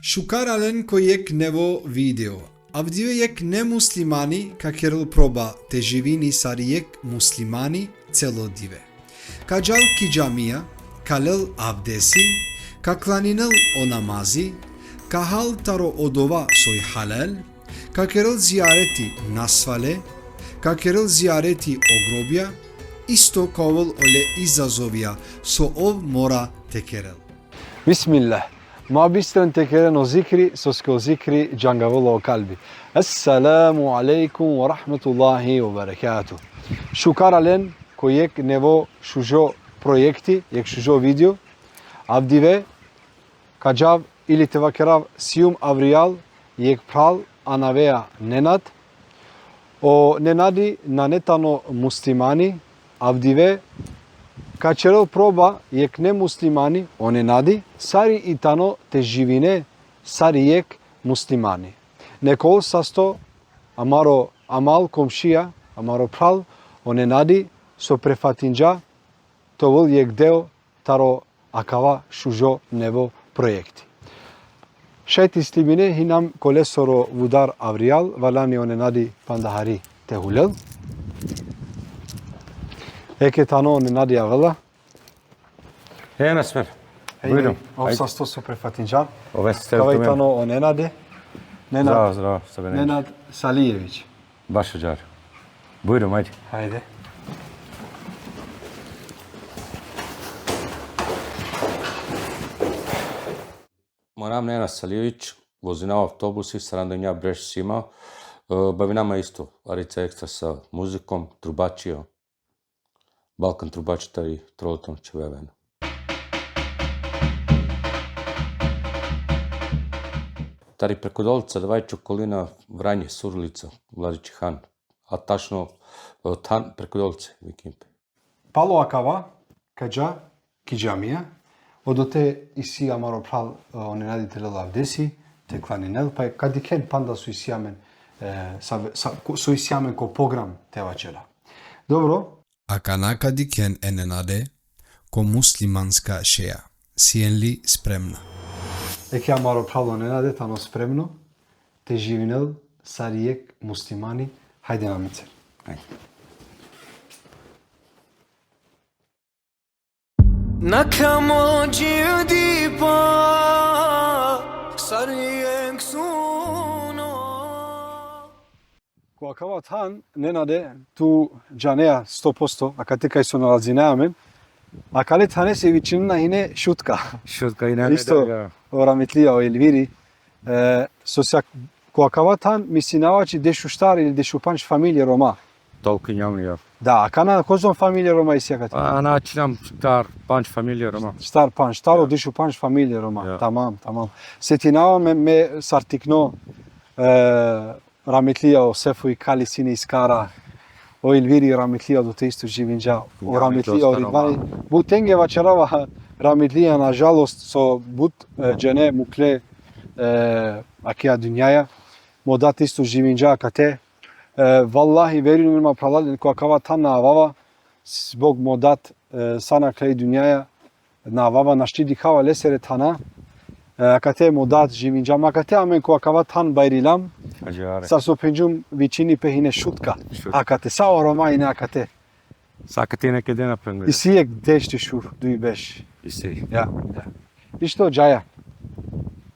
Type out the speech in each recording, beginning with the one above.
Шукарален којек нево видео. Авдивејек не муслимани какерл проба те живини сариек муслимани целодиве. Каджал ки джамија, калел авдеси, какланинел о намази, кахал таро одова сој халел, какерл зијарети насвале, какерл зијарети огробја, исто ковол оле изазовија со ов мора текерел. Bismillah. Ma bistën të kërën o zikri, so s'ko zikri gjangavullo o kalbi. Assalamu alaikum wa rahmetullahi wa barakatuh. Shukar alen, ko jek nevo shuzho projekti, jek shuzho video, avdive, ka gjav ili të vakerav sium avrial, jek pral anavea nenat, o nenadi nanetano muslimani, avdive, ka qërëll proba jek ne muslimani, o nenadi, sari itano te živine, sari jek muslimani. Nekol sasto, amaro amal komshia, amaro pral, o nenadi, so prefatinja, to vëll jek deo taro akava shuzho nevo projekti. Shajti slimine hinam kolesoro vudar avrial, valani o nenadi pandahari te hulel. Eke tano nenadi avella. Nasmer. Bujrum. Ovsa sto su prefatinđan. Ove ste Kavaj tano o Nenade. Zdravo, Nenad Salijević. Baš ođar. Bujrum, ajde. Hajde. Moram Nenad Salijević, vozi na autobusi, Sarandonja Breš Sima. Bavi nama isto, Arica Ekstra sa muzikom, trubačio. Balkan trubačita i troloton čeveveno. Tari preko Dolca, Давај Čokolina, Vranje, Surlica, Vladići Han. A tačno tan preko Dolce, Vikimpe. Palo akava, kađa, kiđamija, odote isi amaro pral o Nenadi telel avdesi, te klaninel, pa kad iken panda su isiamen, su isiamen ko program te vačela. Dobro. A kanaka diken enenade, ko muslimanska šeja, sijen li spremna? Eke amaro pralo Nenade, tano spremno, te živinel, sarijek, muslimani, hajde na micer. Ajde. Nakamo dipa sarijek suno. Ko akava tan, Nenade, tu džaneja 100%, a kad te kaj su nalazineamen, a kale tane se vičinina hine šutka. Šutka i ne Isto, Rahmetlija o Elviri, ko akava tan misinavači dešu štar ili dešu panč familije Roma. Толку нямам ја. Da, a kana kozon familije Roma isjakati? Начинам стар панч фамилија Рома. Star panč, staro dešu panč familije Roma. Ja. Tamam, tamam. Setinava me sartikno Rahmetlija o Sefu i Kali sine iskara, o Elviri Rahmetlija do te isto živinđa, o Rahmetlija o Ridvani. Bu tenge vačarava Rahmetlija, nažalost, so but džene mukle akija dunjaja, modat isto živinđa kate. Vallahi verujem ima pralaljen ko akava tan na avava, zbog modat sana klej dunjaja, na avava naštidi kava lesere tana, akate modat živinđa, makate amen ko akava tan bayrilam, sa so penjum vičini pe hine šutka, akate, sa oroma ine akate. Сакате некаде на пенгуја. Isijek deşti şur, duy beş. Иси. Ya. İşte o caya.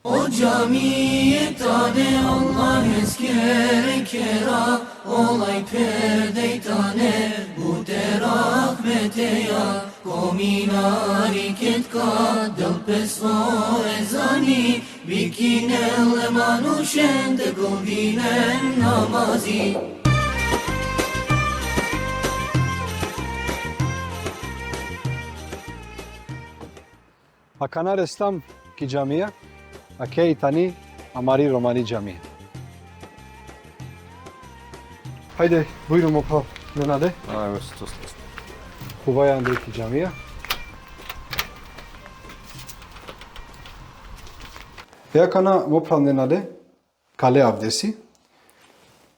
O camiye tane Allah eskere kera, olay perde tane bu rahmete ya. Kominari ketka del peso ezani, bikinel manuşen de govinen namazi. Hakanar İslam ki camiye, akei tani amari romani camiye. Haydi buyurun opal Nenade. Ајме се тоа. Kuvayan ki camiye. Yakana opal Nenade, kale avdesi.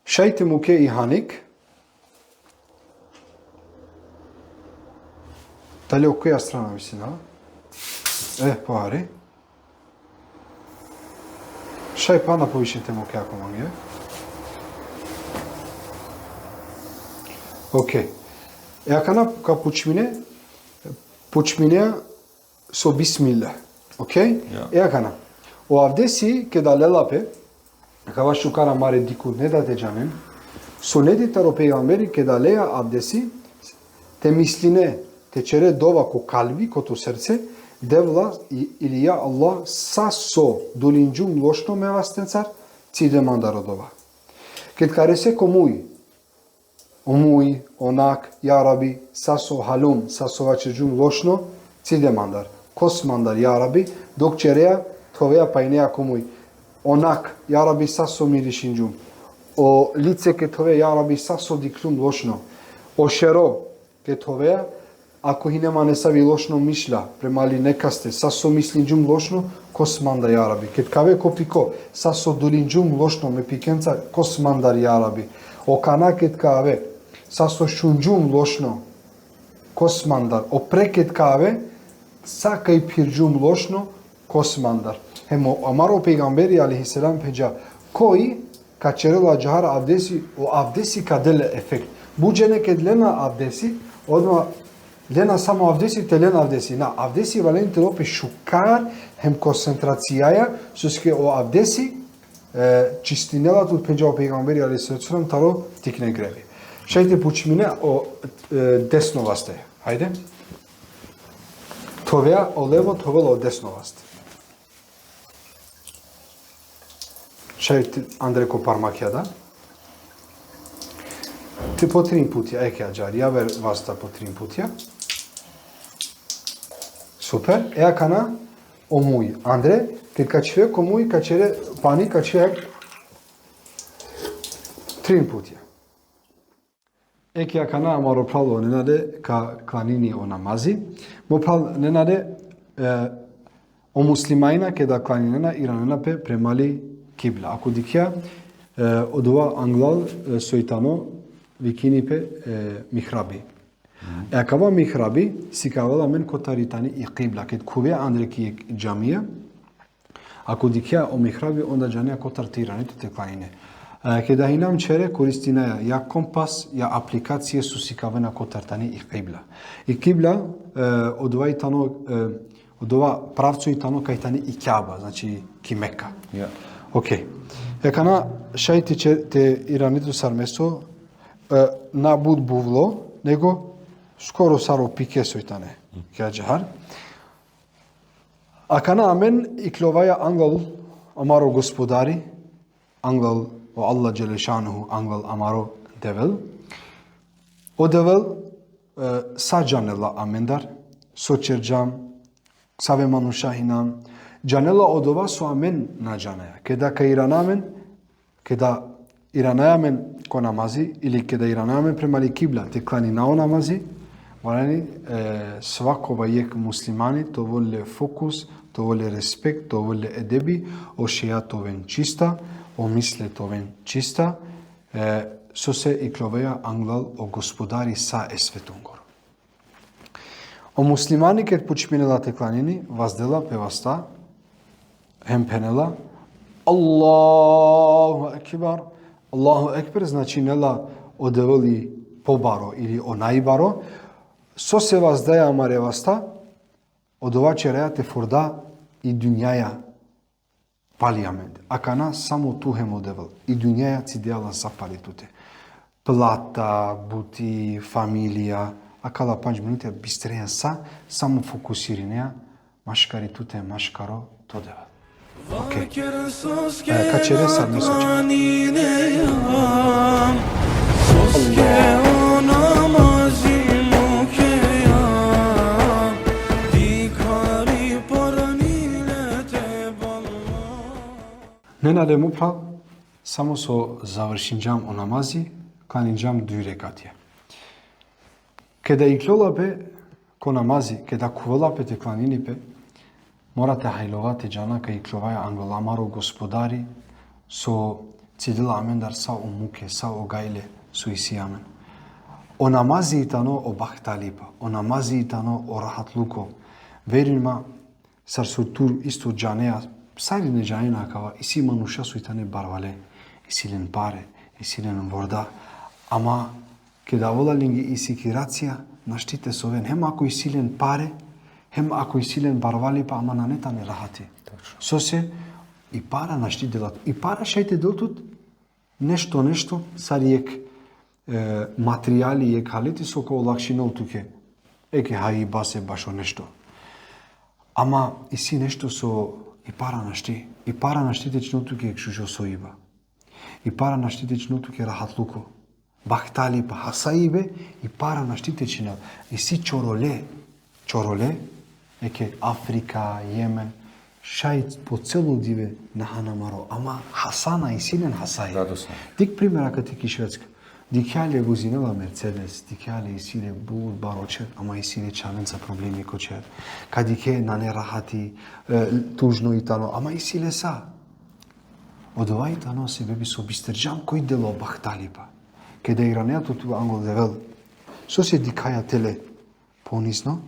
Şayte muke ihanik. Dali okuya strana misin ha? Pari. Шај пана повишете му како манге. Окей. Јакана ка почмине со бисмилlah. Окей? Јакана. O avdesi ke da lelape, ka va shukara mare diku ne da te janen, sunetit aro peygamberi ke da leja avdesi, te misline, te čere dova ko kalbi, ko to srce, devla ili ja Allah sasso dulinđum lošno me vastencar, cide mandaro dova. Ket karese komuj, omuj, onak, jarabi, sasso halum, sasso vačeđum lošno, cide mandar. Kos mandar jarabi, dok čereja, Tovea painea komui. Onak, ja rabi sasso mirišinđum. O lice ke tovea, ja rabi sasso diklum lošno. O šero ke tovea, ako hi nema nesavi lošno mišlja, premali nekaste, sasso mislinđum lošno, kos mandar ja rabi. Ket kave ko piko, sasso dulinđum lošno, me pikenca, kos mandar ja rabi. O kana ket kave, sasso šunđum lošno, kos mandar. O preket kave, sakaj pirđum lošno, kos mandar. Hemo amaro peygamberi aleyhisselam peca koji ka čerela džahara avdesi o avdesi ka dele efekt. Buđene kad lena avdesi odma lena samo avdesi te lena avdesi. Na avdesi valente lope šukar hem koncentracijaja suske o avdesi čistinela tu peca o peygamberi aleyhisselam taro tikne grevi. Šajte pučmine o desno vaste. Hajde. Tovea o levo, tovela o desno vaste. Šajt Andreko Parmakjada. Ti po 3 putja, eke ađar, ja ver vasta po 3 putja. Super. Ea kana o muj. Andre, kad kačve ko muj, kačere pani, kačve 3 putja. Eke kana amaro pralo nenade ka klanini o namazi. Mo pral nenade o muslimajna kada klaninena iranena pe premali kibla. Ako dikja od ova anglal soitano vikini pe mihrabi. Akava mihrabi si kavala men kotaritani i kibla. Ket kuve andre ki jamia. Ako dikja o mihrabi onda jania kotartirani te klanine. Kada hinam čere koristina ja kompas, ja aplikacije su si kavena kotartani i kibla. I kibla od ova pravcu i tano kajtani i Kjaba, znači ki Meka. Okej. Ekana šajti te iranitu sarmeso na bud buvlo, nego skoro saro pike sojtane. Kja džahar. Akana amen iklovaja angal amaro gospodari, angal o Allah Đelešanuhu angal amaro devel. O devel sa janela amendar, so čerđam, save manušahinam, janela odova su amen na janaja. Keda ka iranamen, keda iranajamen ko namazi, ili keda iranajamen premali kibla, te klani nao namazi, morani svako vajek muslimani, to vole fokus, to vole respekt, to vole edebi, o šeja to ven čista, o misle to ven čista, so se ikloveja anglal o gospodari sa esvetungor. O muslimani kad počminela te klanini, vazdela pevasta, hempenela, Allahu Ekber. Allahu Ekber znači nela odeveli pobaro ili onajbaro, so se vazdeja marevasta, od ova čereate forda i dunjaja paliament. Akana samo tu hemodevel. I dunjaja cideala zapali tute. Plata, buti, familija, akala 5 minuta bistreja samo fokusiranja, maškari tute, maškaro, to deva. Okej. Kačere sad mi soča. Nenade mupal, samo so završinđam o namazi, klaninđam 2 rekatje. Kada iklolape ko namazi, kada kuvolape te klaninipe, morate hajlovati džana ka iklovaja angolamaro gospodari, so cidila amendar sa o muke, sa o gajle, su isi amen. O namazi itano o bahtalipa, o namazi itano o rahatluko. Verin ma, sar su tur isto džaneja Сари не джаина кава и си мануша суитане барвале, и силен паре, и силен ворда, ама ке да вола линги и сикирација на штите совен, хем ако и силен паре, хем ако и силен барвали, па ама на нета не рахати. Со се, и пара на шти делат. И пара шајте делтут, нешто, сари ек материјали, ек халети со ко олакшинол туке. Еке хај басе башо нешто. Ама и си нешто со и пара на шти. И пара на штите чинол туке ек шушо соиба. И пара на штите чинол туке рахатлуко. Бахтали па хасаибе и пара на штите чинол. И си чороле, еке Африка, Јемен, шајт по цело диве на Ханамаро, ама хасана и силен хасај. Дик пример ака ти ки Шведска. Дикјале возинела Мерцедес, дикјале и силе бул барочер, ама и силе чавенца проблеми кочер. Кадике на не рахати, тужно и тано, ама и силе са. Од ова и тано се беби со бистерджан кој дело бахталипа. Кеде иранеато ту ангол девел. Со се дикаја теле понизно,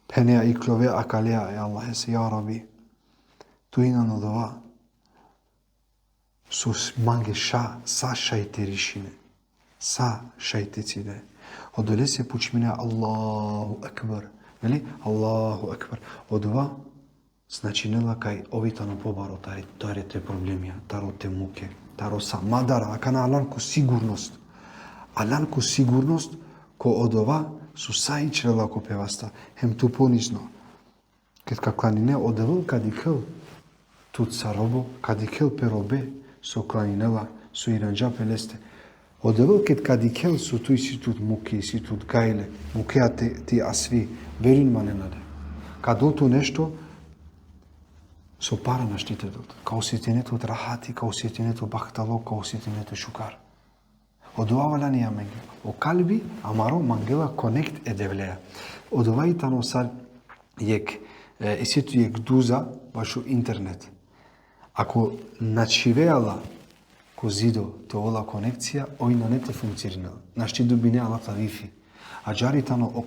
пенеа и клове акалеа, Аллахе се, ја Раби. Туина на дова, со манге са шајте ришине, са шајте циде. Одоле се почмине Аллаху Акбар, нели? Аллаху Акбар. Од ова, значи нела кај овитано побаро, тарите проблемија, тароте муке, таро са мадара, акана аланку сигурност. Аланку сигурност, ко од ова, со са и чрела ко певаста, хем ту понизно. Кет какланине одевил кадикел, тут са робо, кадикел перобе, со кланинела, со иранджа пелесте. Одевил кет кадикел со туј си тут муки, си тут гајле, мукеа ти асви, верин ма не наде. Кадото нешто, со пара на штите дот. Као сетинето рахати, као сетинето бахтало, као сетинето шукар. Од ова валани ја менге. О калби, амаро мангела конект е девлеја. Од ова и тано сар јек, есето јек дуза башо интернет. Ако начивеала ко зидо то ола конекција, ој на не те функционира. Нашти дубине алата вифи. А джари тано о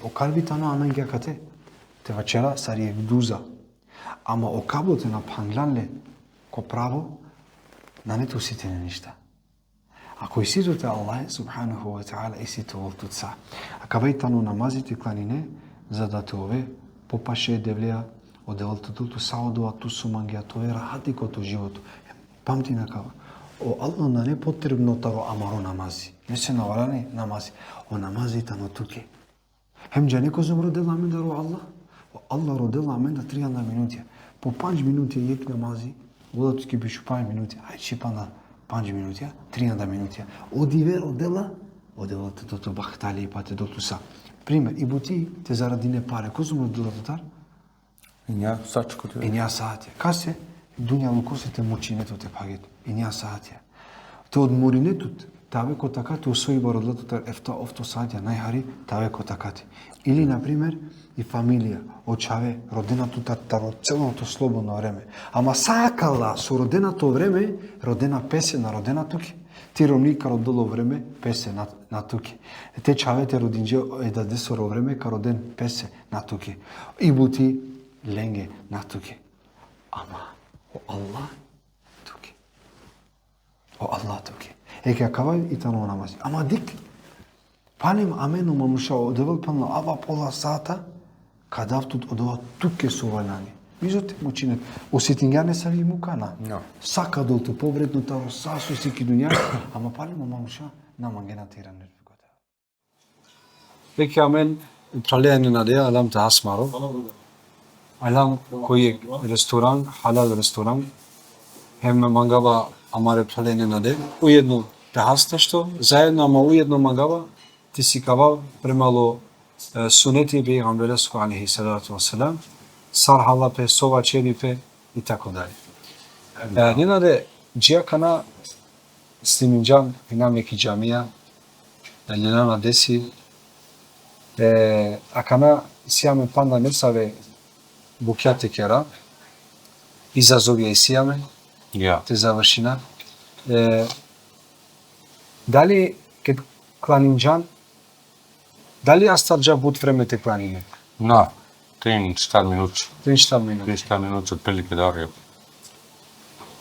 калби тано аменге кате. Те вачера сар јек дуза. Ама о каблоте на пангланле ко право, на не тусите не ништа. Ако иситоте Аллах субханаху ва таала исито волтуца. А кабајтано намазите кланине, за да те ове попаше девлеа оделто тулту саодува ту сумангија тоа рахати кото живото. Памти на кава. О Аллах на не потребно таро амаро намази. Не се наварани намази. О намази тано туке. Хем джанеко зум родела мен даро Аллах. О Аллах родела мен да 3 минути. По 5 минути јек намази. Водатуски бишу 5 минути. Ај чипа на 5 минути, 3 минути. Одиве одела тото бахтали па те дотуса. Пример, и бути те зарадине паре. Кој зум родела тотар? Иња сачко те. Иња саатија. Касе дуња лукосите мочинето те пагет. Иња саатија. Те од моринетот, таве ко така те осои бародлатот ефта офто саатја најхари, таве ко такати. Или на пример и фамилија, очаве, роденото таро целото слободно време. Ама сакала со роденото време, родена песе на родена туки. Ти ромника родило време, песе на туки. Те чавете родинџе едаде со време, ка роден песе на туки. И бути ленге на туки. Ама о Аллах туки. О Аллах туки. Еке акавај и тано намази. Ама дик, панем амено мамуша одевел панла аба пола сата, кадавтут одова туке со валјани. Мизоте мучинет. Осетинја не са ви мукана. Сака долту повредно таро сасу сики дуња, ама панем мамуша намангена тира нервикота. Peki amen tralejen na det alam ta asmaro. Alam koji restoran, halal restoran. Hem mangava amare tralejen na det. Ujedno te hastašto, zajedno ama ujedno mangava ti si kava premalo suneti pejgamberi alejhi salatu vesselam. Sarhala pe sova čeli pe i tako dalje. Nenade džijakana Slimincan Dinamiki Camia Nenana desi akana siame panda nesave bukjate kera izazovje i siame te završina. Дали ке кланинџан, дали астарџа бут време те кланине? На. 3-4 минути. 3-4 минути. 3-4 минути отприлike да орје.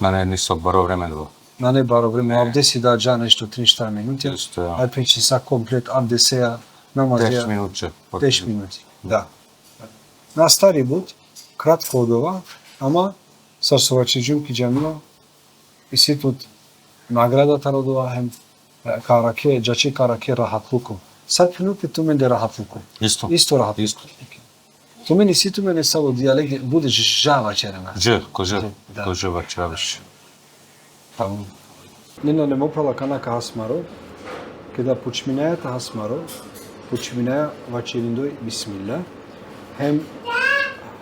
На не со баро време да. На не баро време, абдеси да джа нешто 3-4 минути. Јесто, ја. Ај пенчи са комплет абдесеја, намазија. 10 минути. 10 минути. Да. На стари бут, кратко од ова, ама сарсовачи џумки џамија и ситот наградата од ова хем караке, џачи караке рахатлуку. Сат минути тумен де рахатлуку. Исто. Исто рахатлуку. Исто. Тумен и си тумен е само диалект, буде жава черена. Дж, коже, Да. коже вачавиш. Нина не мопрала канака хасмаро, кеда почминајата хасмаро, почминаја вачериндој бисмилла, хем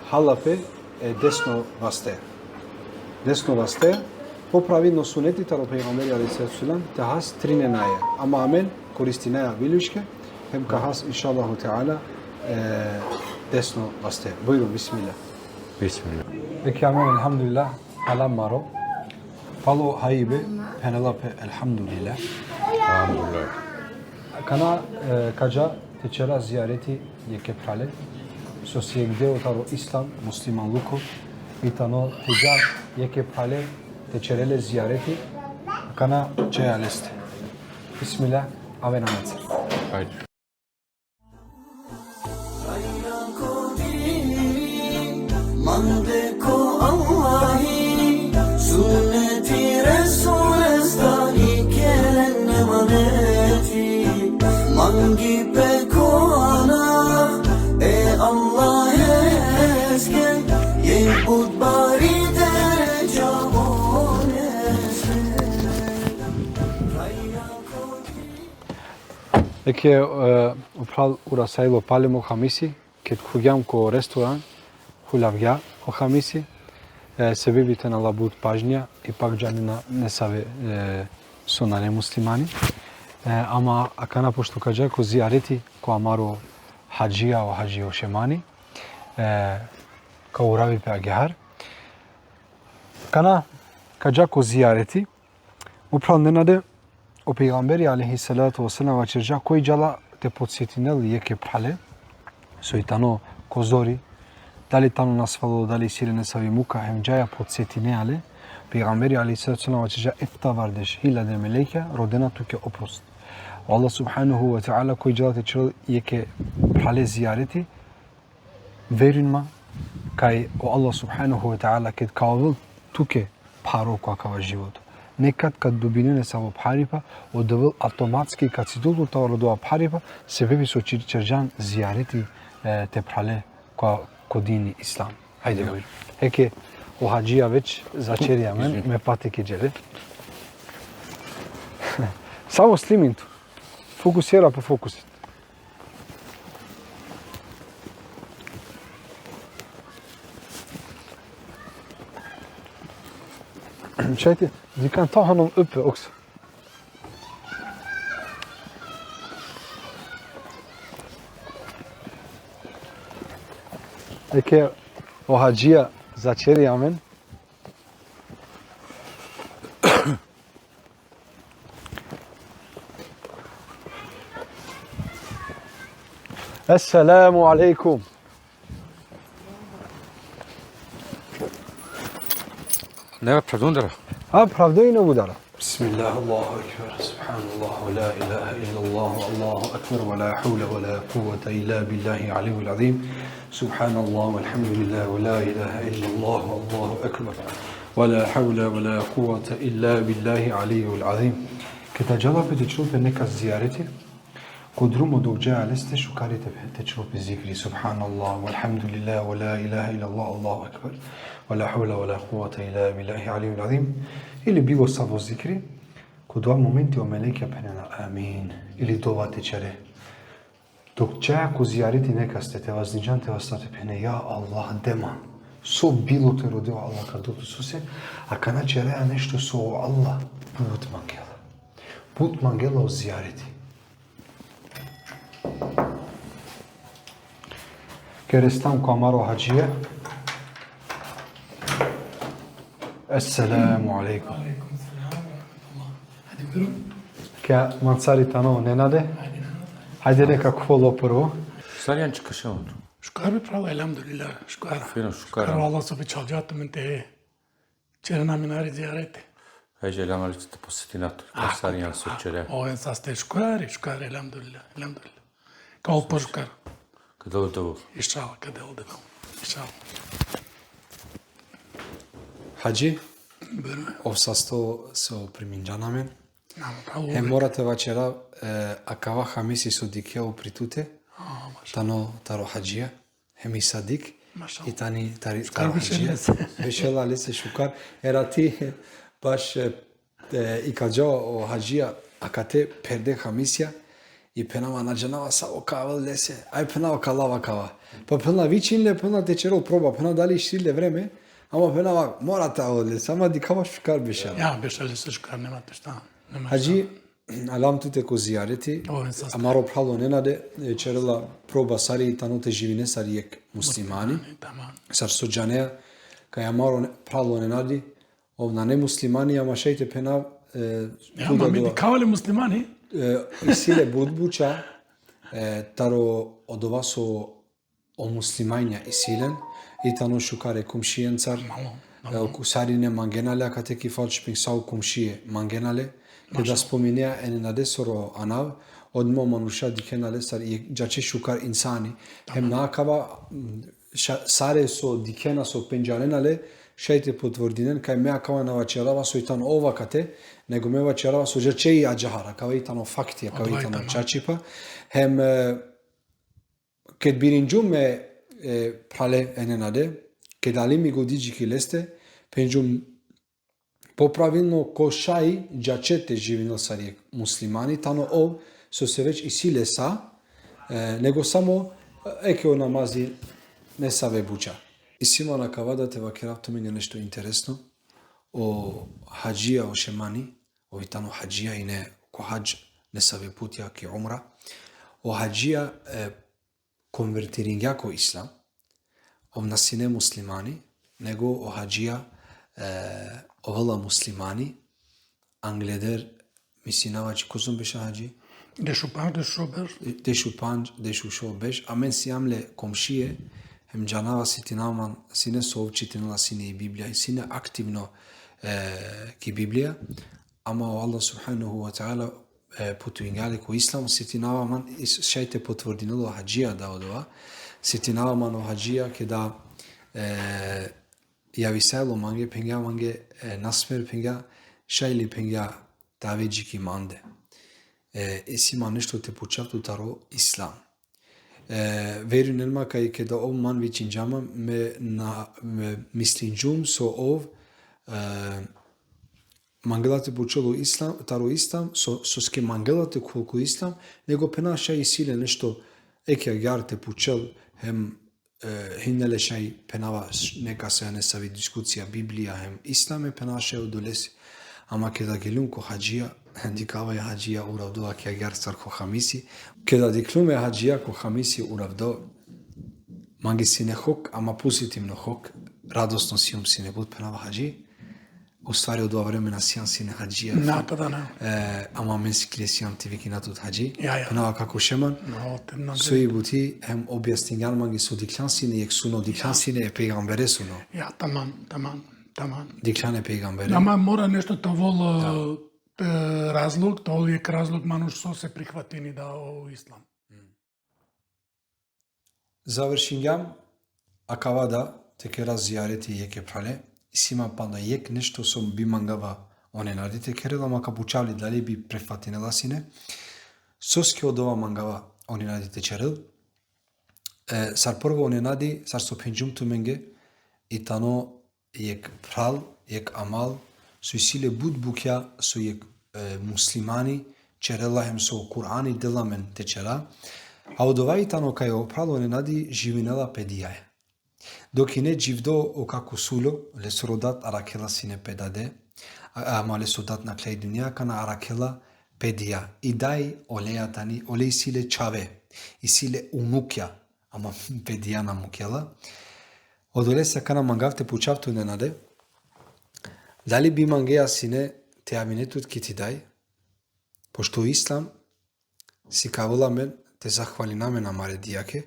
халапе е десно васте. Десно васте, поправи но сунетите ро пејгамбери алейхи селам, те хас триненаја. Ама амен користинаја билушке, хем ка хас иншаллаху теала десно васте. Бојро бисмилла. Бисмилла. Peki amen elhamdülillah alam maro. Palo haybe penelape elhamdülillah. Алхамдулилlah. Kana kaca teçera ziyareti yeke prale. Sosyegde otaro İslam muslimanluku. Itano teca yeke prale teçerele ziyareti. Kana çeyaleste. Bismillah amen amet. Haydi. Mandeko Allahi Sünneti Resul Estani Keren emaneti Mangi peko ana E Allah esken Yehud bari derece Eke upral urasajlo palimo hamisi, ket kugam ko restoran, хуľавја о хамиси, себебите на лабут пажња и пак џанина не саве со на немуслимани. Ама акана пошто кажа ко зиарети ко амаро хаджија о хаджио шемани, ка урави пе агехар. Кана кажа ко зиарети, управ ненаде о пейгамбери алейхи салату васелам вачерџа кој џала те подсетинел јеке прале, сојтано козори, дали тану насвало, дали сирене сави мука, хем џаја подсетине але, пейгамбери алейхиссалату вассалам вачерџа ефта вардеш хиляде мелејка родена туке опрост. Allah subhanahu wa ta'ala кој џала те чел јеке прале зијарети, веринма кај о Allah subhanahu wa ta'ala кед каовил туке паро какава живото. Некад кад дубинене са во парипа, одевил автоматски кад си долу тоа родова парипа, себеби со чирџан зијарети те прале ко дини ислам. Хајде бојро. Еке о хаджија веќе зачерија мен, ме пати ке джеле. Само слиминту. Фокусира по фокусит. Çayte, du kan ta honom uppe också. Eke o hađija začerija men. Assalamu alaikum. Не правдундера. Правдојно удара. Bismillah, Allahu Ekber, Subhanallah, wa la ilaha illallah, Allahu Ekber, wa la hawla wa la quwwata illa billahi aliyyil azim. Subhanallah, walhamdulillah, wa la ilaha illallah, Allahu Ekber, wa la hawla wa la quwwata illa billahi aliyyil azim. Këta gjalla për të qëllë për neka zjareti, Kudrumu dok gja aleste shukarit te çropi zikri subhanallah walhamdulillah wa la ilaha illallah Allahu akbar wa la hawla wa la quwwata illa billahi aliyyil azim. Ili bigo savo zikri ku doa momenti o melekja penena amin ili dova te çere. Dok gja ku zjariti neka ste te vazniđan te vastate pene ja Allah dema. So bilo te rodeo Allah kardotu suse, a kana çereja nešto so Allah put mangela. Put mangela o zjariti. Kerestan kamaro haciye. Esselamu alaikum. Ka mancari tano nenade. Hajde neka kvolo prvo. Старијанче кашевото. Şükür bir prava elhamdülillah. Şükür. Fino, Şükür şükür. Allah sobi çalcattı min te. Çerena minari ziyareti. Hej, elhamdülillah te посетинато. Касаријан со вчера. O en saste şükür. Şükür elhamdülillah. Elhamdülillah. Kao po şükür. Каде одеву? İnşallah kade oldu. İnşallah. Хаджи, Bölme. овсасто со приминџанаме. Nama pravo. Е морате вачера акава хамиси со дикео притуте. Тано таро хаджија. Хеми садик. Maşallah. И тани тари Шукар таро бешелесе. хаджија. Бешела лесе шукар. Ерати баш и каджо о хаджија акате перде хамисија и пенава наџанава са окава лесе. Ај пенава калава кава. Па пена вичинле пена течеро проба пена дали штиле време. Ама пенава морате одле. Сама дикава шукар бешела. Ya beşelisi şükür nema teşta. Nema. Хаджи, алам туте ко зијарети, О, en saste. амаро прало ненаде, черела проба сари и таноте живине сари ек муслимани, Tamam. сар со джанеа, кај амаро прало ненади, овна не муслимани, ама шејте пена, Ya туда ama mi до dikavali muslimani. исиле будбуча, таро од ова со о муслимања исилен, и тано шукаре кумшиен цар, кусарине мангенале, акате ки фалчпинг сау кумшие мангенале, ке да споменеа ененаде соро анав, одмо мануша дикенале сар и джаче шукар инсани, хем наакава саре со дикена со пенџаренале, шајте потврдинен, кај ме акава на вачерава со итан ова кате, него ме вачерава со джаче и аджахара, кава итано фактија, кава итано чачипа, хем кед биринџум ме прале ененаде, кед али ми го диџики лесте, пенџум поправилно кошај джачете живинел сари муслимани, тано ов со се веќе и силе са, него само еке о намази не са ве буча. И сима на кавадате вакеравто ми нешто интересно, о хаджија о шемани, ови тано хаджија и не ко хадж не са ве путја ки умра, о хаджија конвертиринѓа ко ислам, овна сине муслимани, него о хаджија овала муслимани, англедер мисинавачи козум беше хаджи, Deşu par deşu ber. дешу панџ, дешу шо беш, а мен си јамле комшие, хем джанава ситинаман, сине совчитинала сине и Библија, и сине активно ки Библија, ама Аллах субханаху ва таала потуингале ко ислам, ситинава ман, шајте потврдинало хаджија да одова, ситинава ман о хаджија ке да јависајло манге, пенга манге, насмер пенга, шајли пенга, таведжи ки манде. Сима нешто те почавту таро ислам. Веру нелма кај ке да ов ман вичинџама ме мислинџум со ов мангелате почело ислам, таро ислам, со ске мангелате колку ислам, него пена шај силе нешто еке агар те почел, хем хинеле шај пенава нека се не сави дискусија Библија, хем ислам пена шај одолеси. Ама ке да гелум ко хаджија, дикава е хаджија уравдо, ке агар сар ко хамиси, ке да диклуме хаджија ко хамиси уравдо, манги си не хок, ама позитивно хок, радосно сиум си не буд пенава хаджи, уствари од ова време на сијан си не хаджија, Napada ne. ама мен си кле сијам ти вики натут хаджи, Ја. пенава како шеман, No, te mnogo. со и бути, хем објасниган манги со диклан си не ек суно, диклан си не е пегамбере суно, Ja, tamam, tamam, tamam. диклан е пегамбере. Ама мора нешто то вол разлог, то uvijek razlog manuš so se prihvatini da o islam. Завршињам, акавада, теке разјарети јеке прале, и сима панда јек нешто сом би мангава оне надите керела, мака бучавли дали би префатинела сине, соске од ова мангава оне надите черел, сар прво оне нади, сар со пенџум туменге, и тано јек прал, јек амал, со силе буд букја, со јек муслимани, черела хем со Кур'ани деламен те чера, а од ова и тано кај опрало не нади живинела педијај. Доки не дживдо о како суло, лесородат аракела си не педаде, ама лесодат на клеј дунија, кана аракела педија. И дај олеја тани, олеј силе чаве, и силе унукја, ама педија на мукела. Од олеса кана мангавте почавто не наде, дали би мангеја сине те аминетут ки ти дај, пошто ислам си кавола мен те захвали на мен амаре дијаке,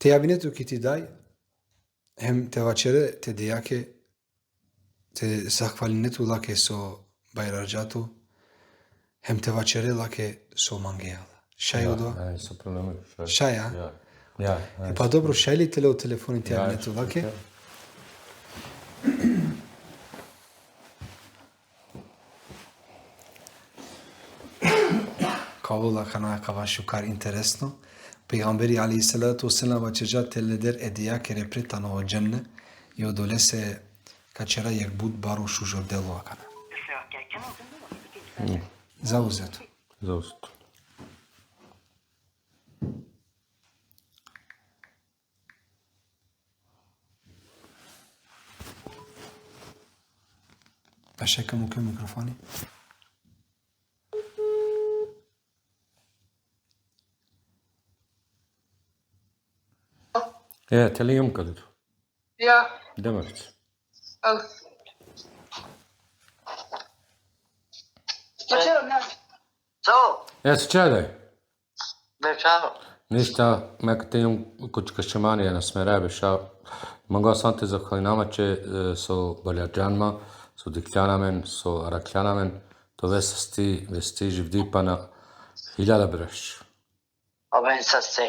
Те јавинето ки ти дај, хем те вачере, те дејаке, те захвалинето лаке со бајраджато, hem te vacere lake so mangeala. Шај одо? Не, се проблеми. Шај, а? Ja. Па добро, шај ли теле од телефоните јавинето лаке? Кавола хана кава шукар интересно. Пейгамбери алейхиссалату вассалам вачежа теледер едија ке репретано во џенне и одолесе качера јак буд баро шужор дело акана. Заузето. Заузето. Па шека му ке микрофони. Tell him kadar. Ja, Demek. al. Почерам јас. Ciao, Se čedaj. ciao. Ništa, te imam kod kaščemanija na smerebe šao. Mogu sam te zahvalinače so baljađanma, so diklanamen, so araklanamen, to vesti živdipana hiljada breš. Oben sa se.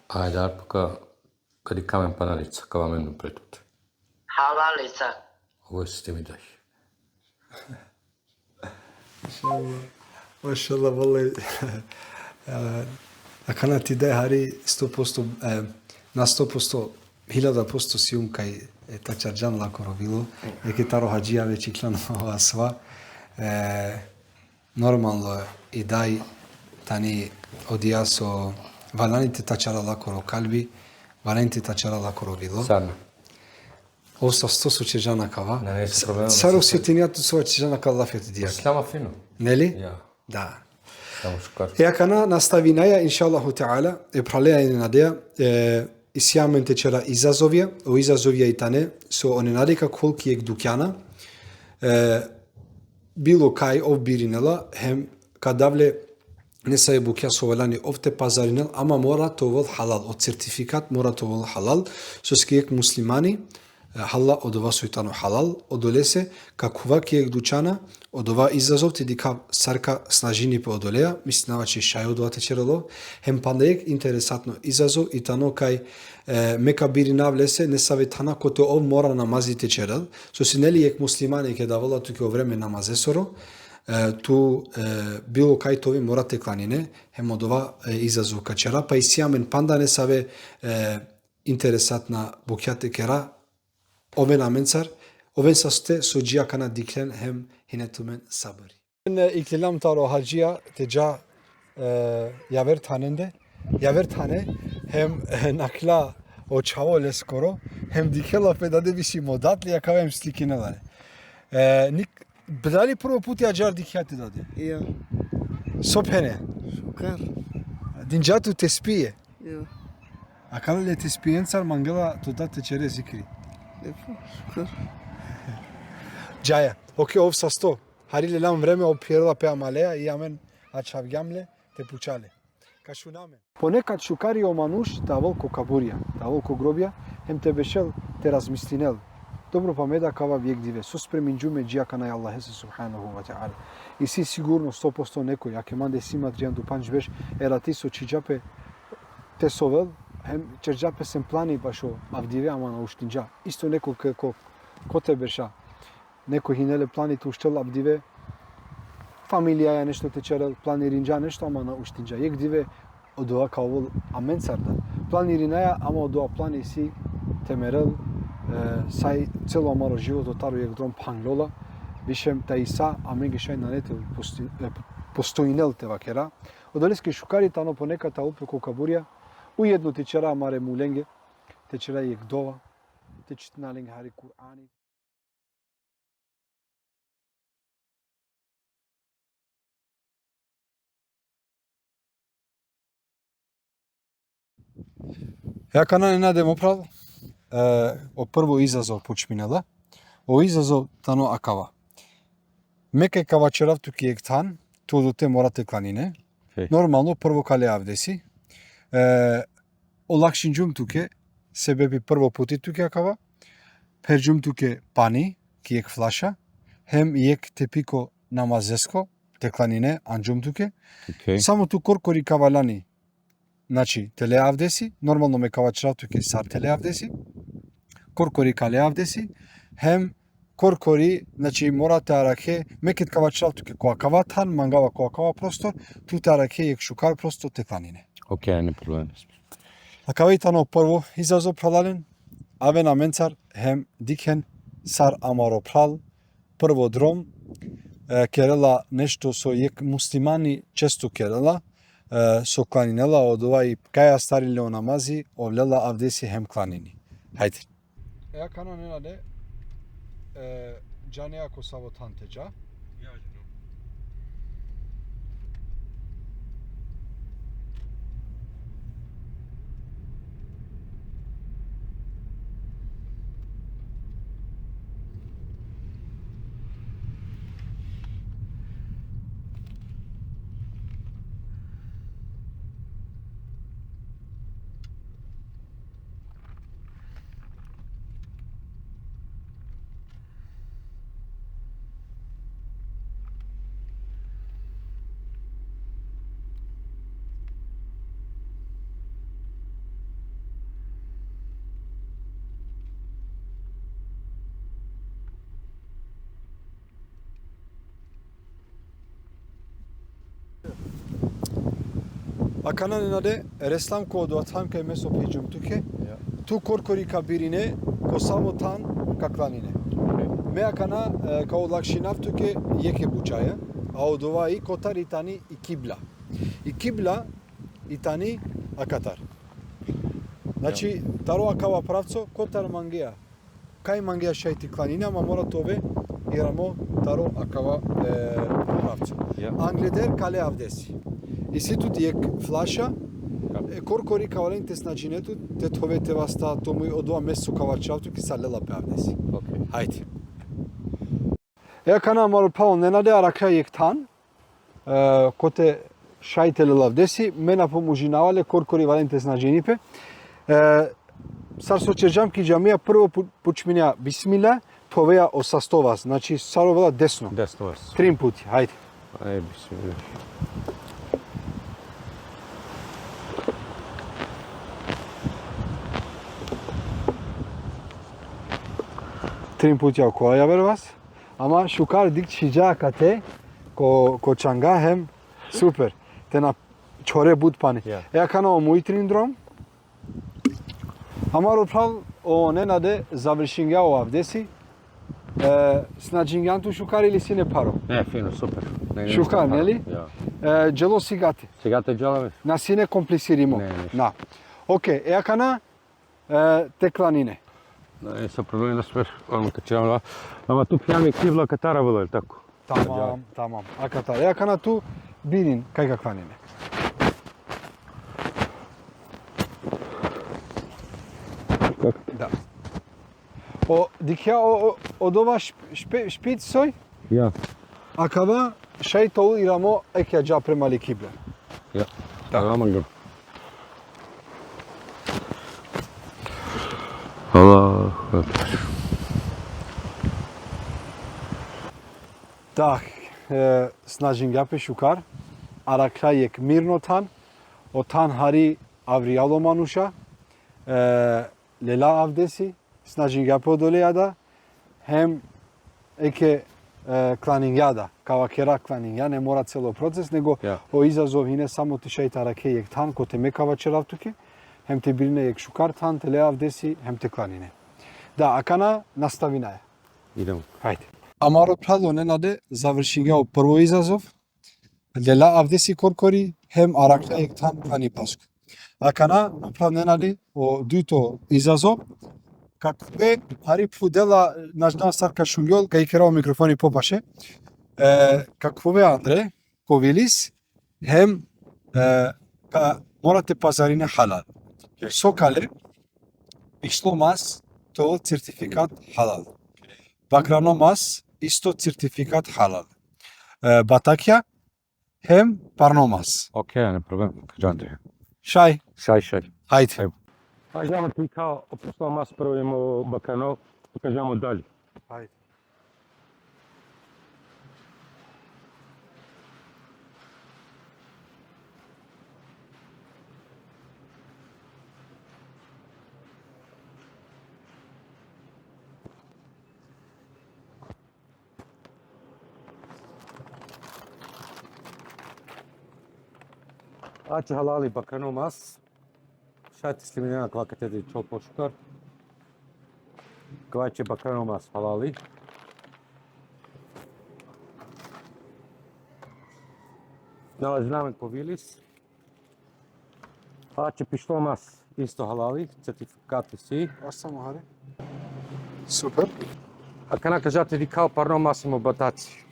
Ajde, arpaka, kad i kamen panalica, kao menu pretut. Halalica. Ovo je sistemi daj. Машалла, вале. Акана ти дај хари 100%, на 100%, 1000% сиум кај тачарџан лако робило, еке таро хаджија веќе кланува сва. Нормално и дај тани одија со валаните тачара лако ро калби, валаните тачара лако робило. Sarna. Ovo sa 100 su čežana kava. Ne, se problema. Saro sjetinijato su čežana kava lafet dijak. Slama fino. Neli? Ja. Da. Samo šukar. E akana nastavinaja, inša Allahu ta'ala, praleja i nadeja, isjamen te čera izazovja, o izazovja i tane, so one nadeka koliki je dukjana, bilo kaj ovbirinela, hem kadavle ne sa je bukja sovelani ovte pazarinel, ama mora to vol halal, od certifikat mora to vol halal, so skijek muslimani, Хала од ова сојтано халал, одолесе, какува ке дучана, од ова изазов ти дика сарка снажини по одолеа, мислинава че шај од ова течерело, хем пандеек интересатно изазов и тано кај мека бирина влесе, не саветана коте ов мора намази течерел, со синели ек муслимани ке давала туке о време намазесоро, ту било кај тови морате кланине, хем од ова изазов качера, па и сиамен панда не саве интересатна букјате кера, Овен аменцар, овен састе со џија кана диклен хем хинетумен сабри. İklilam taro hacıya teca yaver tanende, yaver tane hem nakla o çavo leskoro hem dikela pedade visi modatli yakavem slikinelare. Nik bedali prvo put ja jar dikyati dade. Ja, Sopene. šukar. Dinjatu tespiye. Ja, Akale tespiyencar mangala tudate çere zikri. lepo, šukar. Џаја. Оке ов са 100. Хариле лам време опирала пеа малеа и амен ачавгамле те пучале. Кашунаме. Понекад шукари омануш давол ко кабурија, давол ко гробија, хем те бешел те размислинел. Добро памеда кава век диве. Со спреминџуме џијака на Аллах субханаху ва таала. И си сигурно 100% некој, аке манде симат џијан дупанџ беш, ерати со чиџапе те совел, хем чиџапе сем плани башо авдиве ама на уштинџа. Исто некој ко те беша. Некој хинеле планите уштел абдиве, фамилија ја нешто течерел, плани ринџа нешто, ама на уштинџа. Јек диве од ова као аменцарда. Плани ринаја, ама од ова плани си темерел, сај цело амаро живото таро јек дром панглола, вишем та иса, амен ги шај на нете постоинел те вакера. Одолески шукари тано понеката опеко кабурија, уедно течера амаре муленге, течера јек дова, течитналенге хари Кур'ани. Ја кана не надем оправ, о прво изазов почминала, о изазов тано акава. Меке кавачерав туки ектан, ту доте морате кланине, нормално прво кале авдеси, олакшинџум туке, себеби прво пути туке акава, перџум туке пани, ки ек флаша, хем ек тепико намазеско, текланине, анџум туке, Okay. само ту коркори кавалани, значи теле авдеси, нормално ме кавачра туке сар теле авдеси, коркори кале авдеси, хем коркори, значи морате араке, мекет кавачра туке коа каватан, мангава коа кава простор, туте араке ек шукар простор текланине. Okay, не проблем. Акавајтано прво изазов пралален, авена менцар, хем дикхен, сар амаро прал, прво дром, керела нешто со ек муслимани често керела, со кланинела од овај каја стариле о намази, овлела авдеси хем кланини. Хајде. Еа кана ненаде, џане ако саво тантеџа. Акана ненаде, реслам ко доатам кај месо пеџум туке, ту коркори кабирине, ко само тан какланине. Ме акана као лакшинав туке јеке бучаја, а од ова и котар и тани и кибла. И кибла и тани акатар. Значи, таро акава правцо, котар мангеа. Кај мангеа шајти кланине, ама мора тове и рамо таро акава правцо. Англедер кале авдеси. И ситу ти ек флаша, коркори каваленте снаџинету, те товете васта тому и од ова месо кавачавту ки са лела пеавдеси. Хајде. Еа кана мору пао ненаде арака ек тан, коте шајте лелавдеси, мена помужинавале коркори валенте снаџинипе. Сар со черџам ки џамија прво почминеа бисмила, товеа осастовас, значи саровела десно. Десно вас. 3 пути, хајде. Ај, бисмилlah. Трин пути около ја вервас, ама шукар дик чиџа кате, ко чанга хем, супер, те на чоре буд пани. Еа кана о мој трин дром, ама рупрал о ненаде завршинга о авдеси, снаџингјанту шукар или си не паро? Не, фино, супер. Шукар, нели? Джело сигате. Сигате джеламе? На си не комплициримо. На. Оке, еа кана текланине. Не са проблеми да свер, ама качавам, ама тук јаме кибла катара вела, или тако? Тамам, а катара. Еа кана ту бирин, кај какванине. Да. О, дикја од ова шпиц сој? Ја. Акава шај тол и рамо екја џа премали кибла. Ја. Ама гр. Аллах. Так, снаџингјапе шукар, аракра ек мирно тан, о тан хари авријало мануша, лела авдеси, снаџингјапе одолејада, хем еке кланингјада, кава кера кланингја, не мора цело процес, него о изазов и не само ти шајта раке ек тан, ко те мекава черавтуке, хем те бирине ек шукар тан, те леа авдеси, хем те кланине. Да, акана наставина е. Идемо. Хајде. Амаро прало ненаде завршига о прво изазов, лела авдеси коркори, хем аракта ек тан клани паску. Акана прав ненаде о дуто изазов, какве пари пудела наждан сарка шунгјол, кај керао микрофони попаше, какве Андре, ковилис, хем морате пазарине халал. Сокале, ишло мас, то сертификат халал. Бакрано мас, исто сертификат халал. Батакја, хем парно мас. Океј, не проблем, кажанте. Шај. Шај. Ајде. Кажемо ти као, опрешло мас прво бакано, покажемо дали. Ајде. Aç halali bakano mas. Şat islimine kvakat edi çok poşkar. Kvaçe bakano mas halali. Nalazi povilis. Aç pišlo mas isto halali, certifikati si. Остамо харе. Супер. A kana kažate di kao parno masimo bataci.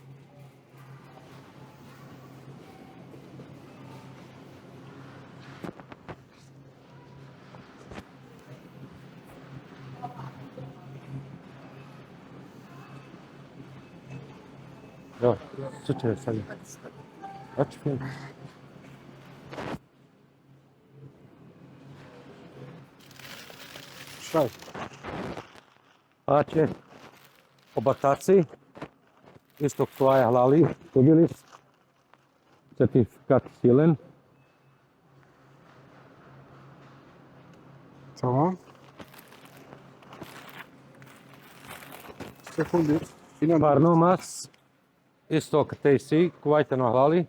Evo, suče sad. Aç film. Шај. Ače obataci. Isto koja je halali, povilis. Certifikat silen. Tamam. Секунди. Инам Parno mas. Isto kate si, kuvajte no halali.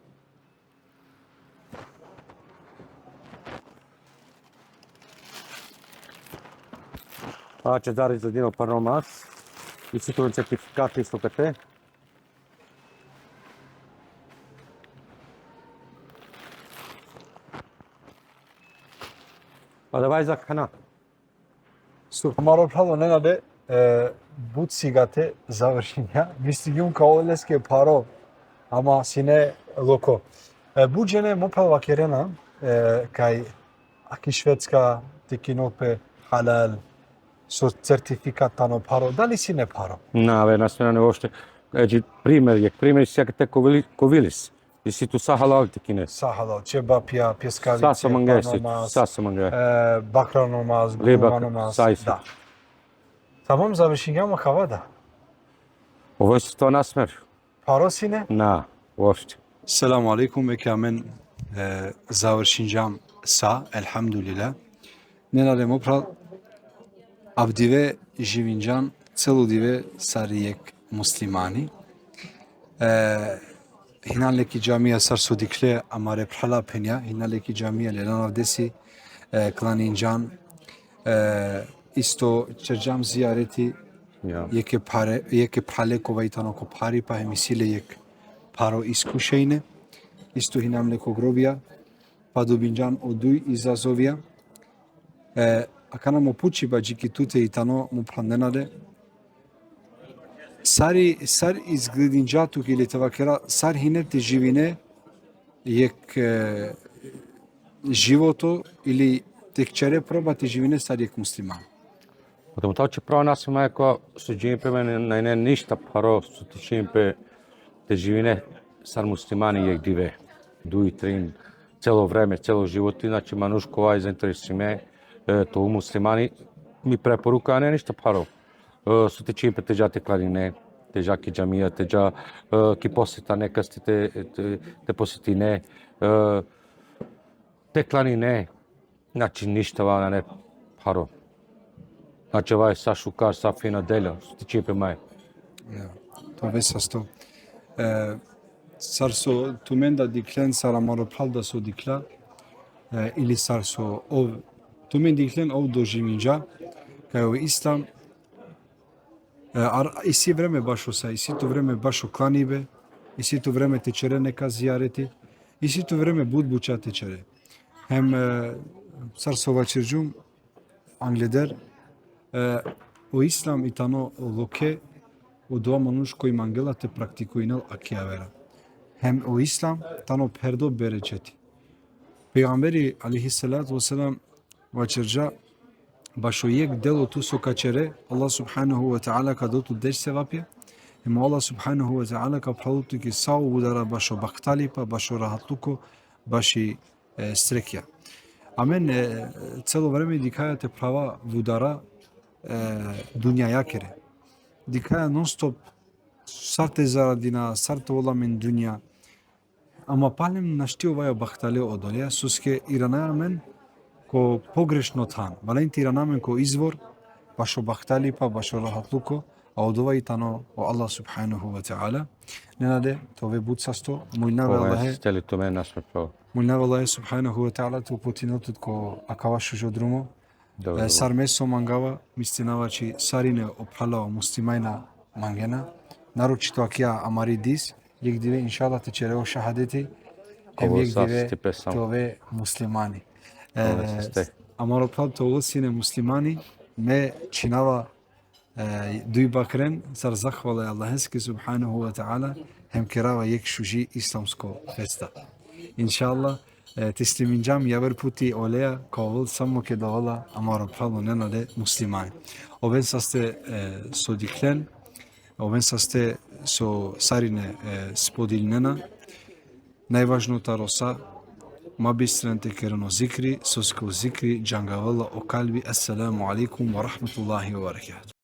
Ače dari za dino parno mas. Isto tu certifikat isto kate. Pa давай за хана. Супер. Маро правило ненаде буд сигате завршиња. Мислигјум као олеске паро, ама сине локо. Буџене мо правила керена, кај аки шведска тикинопе халал, со цертификат тано паро, дали сине паро? Na, nas ne uopšte. Znači, primjer si te kovilis. I si tu sa halal tikine. Са халал, чебапија, пескавице, Sa sa mangesi, паномас, sa sa mangesi. бакраномас, Лебак, гуманомас. сајси. Да. Тамам завршиња ма хавада. Ovo je to nasmer. Паро сине? Na, uopšte. Selamu alaikum ve kamen završinjam sa, elhamdulillah. Nenade mopral abdive živinjan celodive sarijek muslimani. Hinaleki camiye sarsu dikle amare prhala penya. Hinaleki camiye lelan avdesi klaninjan isto çercam ziyareti Ja. yeke prale kovajtano ko pari pa hemisile yek paro iskušejne, isto hinam leko grobija, pa dobinjan oduj izazovja. A kana mo puči ba džikitute i tano mu plandenade, sar izgledinđatu ili tavakera, sar hinete živine jek životo ili tek čere probate živine sar jek musliman. Потому то, че право нас има ако суджимпе на не ништа паро сутичимпе те живине сар муслимани јек диве. Дуи трин цело време, цело живот, иначе манушкова и заинтересиме то муслимани ми препорука, а не ништа паро. Сутичимпе теджа кларине, теджа ки джамија, теджа ки посета некасти те посетине, те кларине, значи ништава на не паро. Znači ovaj sa šukar, sa fina delja, što ti čipe maj. Ja, to vesa sto. Sar so tumenda diklen sara maro pravda so dikla ili sar so ov tumen diklen ov dožiminja kao islam isi vreme baš osa, isi to vreme baš oklanibe, isi to vreme tečere neka zijareti, isi to vreme budbuča tečere. Hem sar so vačirđum angleder o islam i tano loke o doa manush koji mangela te praktikuinel akiavera. Hem o islam tano perdo bereçeti. Peygamberi aleyhissalatu vesselam vaçırca başo yek delo tu sokaçere Allah subhanahu ve taala kado tu deş sevapje. Hem Allah subhanahu ve taala ka pravutu ki sau udara başo baktali pa başo rahatluko baši strekja. А мен цело време дикајате права вудара дуња јакере. Дикаја нон-стоп сарте зарадина, сарте оламен дуња. Ама палем нашти оваја бахтале одолја, суске иранајамен ко погрешно тан. Валенти иранамен ко извор, башо бахтали па башо рахатлуко, а од овај тано о Аллах субханаху ва таала. Ненаде, тове буцасто, мујнаве Аллахе, Стели томе нас ме право. мујнаве Аллахе субханаху ва таала, ту потинотот ко акавашу жодрумо, сармесо мангава, мистинава чи сарине опралава муслимајна мангена, нарочито акија амари дис, јек диве иншаллах те черео шахадети, јек диве тове муслимани. Амаро прав тоа сине муслимани, ме чинава дуј бакрен, сар захвала Аллахески субханаху ва таала, хем керава јек шужи исламско феста. Иншаллах, теслиминџам јавер пути олеја, кавол само ке давала амаро правно ненаде муслимани. Овен са сте со диклен, овен са сте со сарине сподилнена, најважното роса, мабистрен текерено зикри, соско зикри, джангавала о калби, ассаламу алейкум ва рахматуллахи ва баракату.